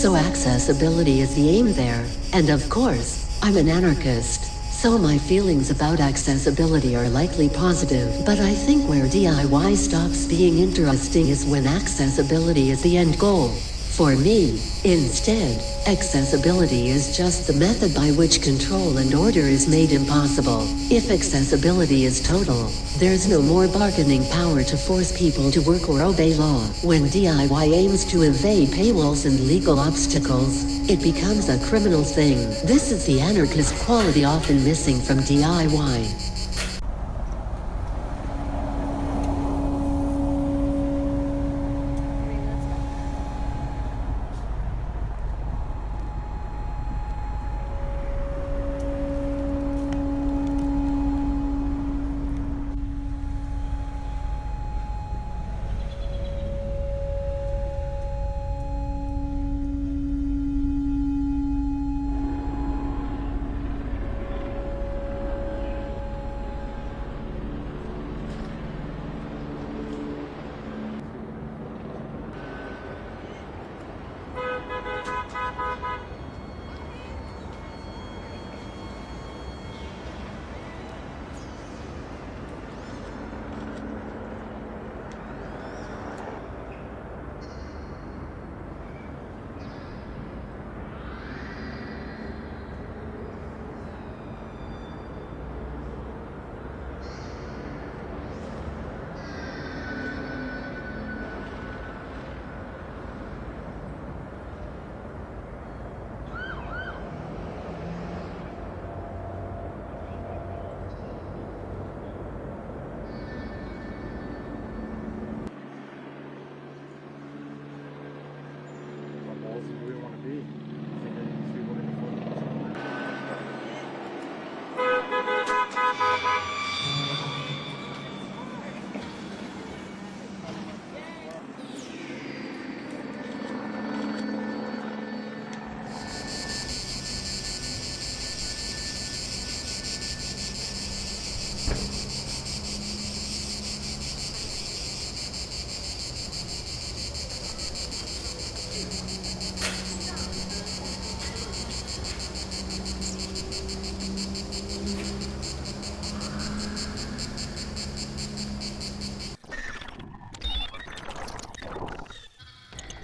So accessibility is the aim there, and of course, I'm an anarchist. So my feelings about accessibility are likely positive, but I think where DIY stops being interesting is when accessibility is the end goal. For me, instead, accessibility is just the method by which control and order is made impossible. If accessibility is total, there's no more bargaining power to force people to work or obey law. When DIY aims to evade paywalls and legal obstacles, it becomes a criminal thing. This is the anarchist quality often missing from DIY.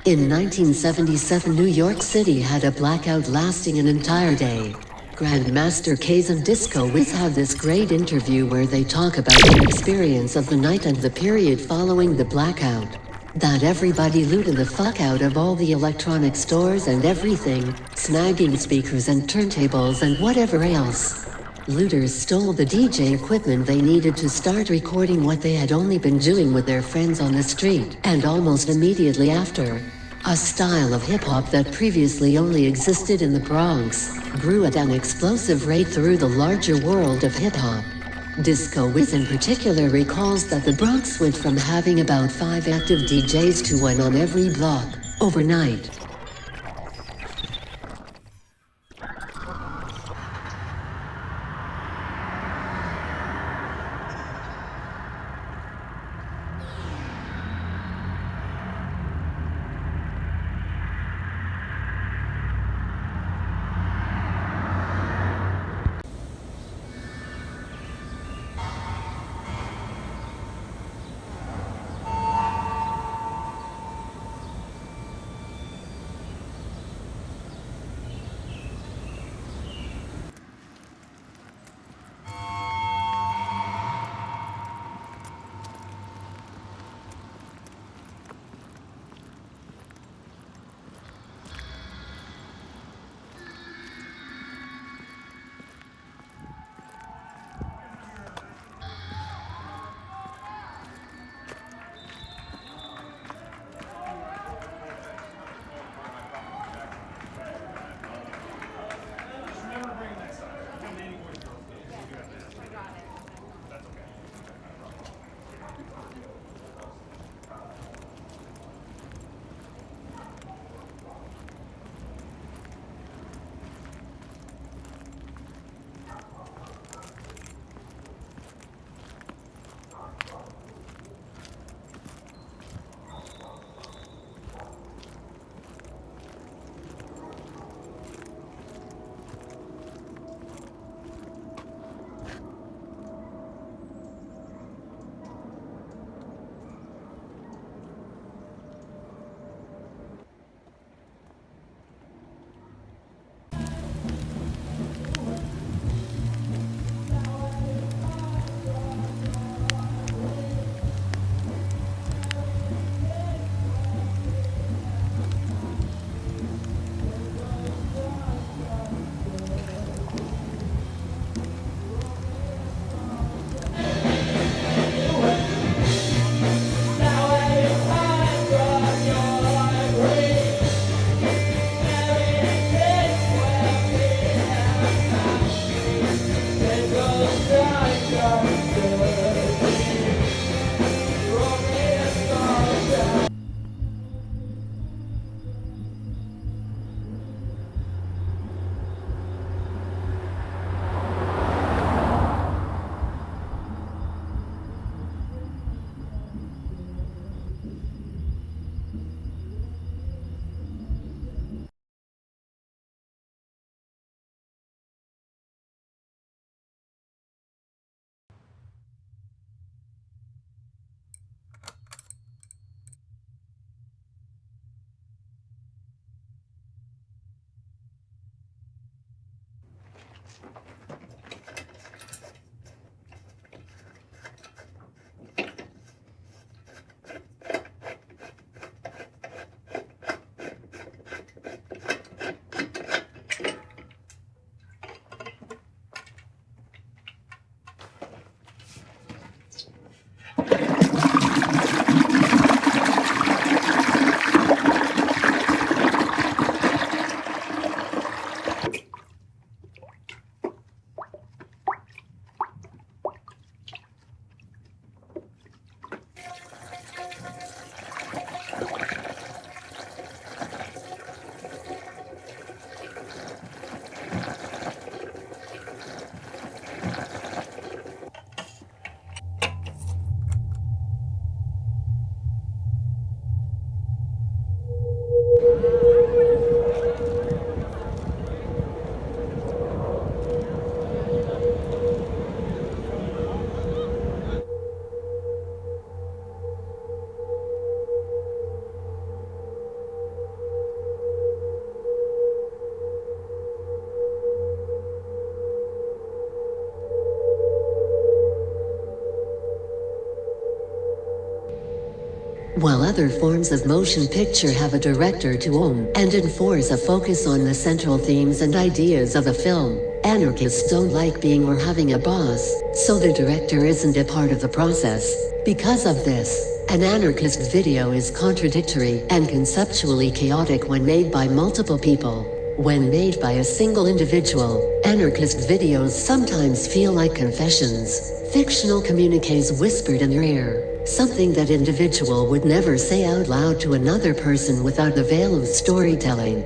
In 1977, New York City had a blackout lasting an entire day. Grandmaster K's and Disco Wiz have this great interview where they talk about their experience of the night and the period following the blackout. That everybody looted the fuck out of all the electronic stores and everything, snagging speakers and turntables and whatever else. Looters stole the DJ equipment they needed to start recording what they had only been doing with their friends on the street. And almost immediately after, a style of hip-hop that previously only existed in the Bronx grew at an explosive rate through the larger world of hip-hop. Disco Wiz in particular recalls that the Bronx went from having about 5 active DJs to 1 on every block, overnight. While other forms of motion picture have a director to own and enforce a focus on the central themes and ideas of a film, anarchists don't like being or having a boss, so the director isn't a part of the process. Because of this, an anarchist video is contradictory and conceptually chaotic when made by multiple people. When made by a single individual, anarchist videos sometimes feel like confessions, fictional communiques whispered in your ear. Something that individual would never say out loud to another person without the veil of storytelling.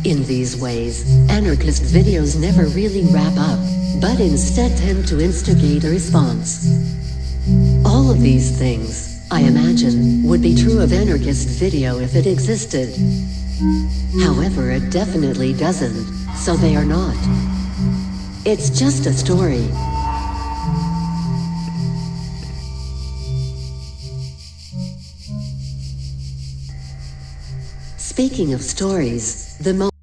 In these ways, anarchist videos never really wrap up, but instead tend to instigate a response. All of these things, I imagine, would be true of anarchist video if it existed. However, it definitely doesn't, so they are not. It's just a story. Speaking of stories, the